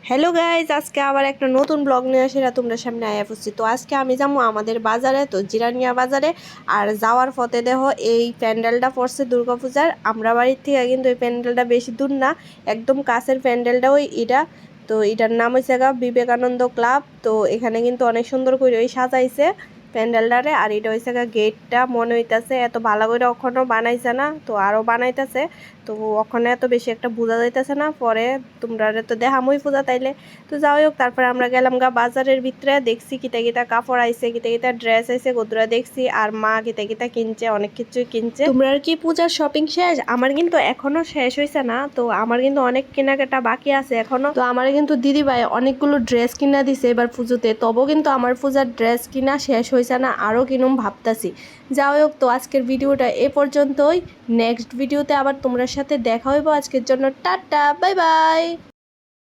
Hello guys, আজকে আবার একটা নতুন ব্লগ নিয়ে আসে তোমাদের সামনে আয়া পড়ছি। তো আজকে আমি যাবো আমাদের বাজারে, তো জিরানিয়া বাজারে। আর যাওয়ার পথে দেখো এই প্যান্ডেলটা পড়ছে দুর্গাপূজার। আমরা বাড়ির থেকে কিন্তু এই প্যান্ডেলটা বেশি দূর না, একদম কাছের প্যান্ডেলটা ওই এটা। তো এটার নাম হয়েছে বিবেকানন্দ ক্লাব। তো এখানে কিন্তু অনেক সুন্দর করে ওই সাজাইছে প্যান্ডেলটারে। আর এটা হয়েছে গেটটা মনে হইতেছে এত ভালো করে ওখানেও বানাইছে না, তো আরও বানাইতেছে। তো ওখানে এত বেশি একটা বোঝা যাইতেছে না, পরে তোমরা তো দেখামই পূজা তাইলে। তো যাই হোক, তারপরে আমরা গেলাম বাজারের ভিতরে, দেখছি কিতা কিতা কাপড় আইছে, কিতা কিতা ড্রেস আইছে, গোদরা দেখছি। আর মা কিতা কিতা কিনছে, অনেক কিছুই কিনছে। তোমরা আর কি পূজার শপিং শেষ? আমার কিন্তু এখনো শেষ হয়েছে না, তো আমার কিন্তু অনেক কেনাকাটা বাকি আছে এখনো। তো আমার কিন্তু দিদি ভাই অনেকগুলো ড্রেস কিনা দিছে এবার পুজোতে, তবুও কিন্তু আমার পূজার ড্রেস কিনা শেষ হয়েছে না, আরও কিনুম ভাবতাছি। যাই হোক, তো আজকের ভিডিওটা এ পর্যন্তই। নেক্সট ভিডিওতে আবার তোমরা সাথে দেখা হইব। আজকের জন্য টাটা, বাই বাই।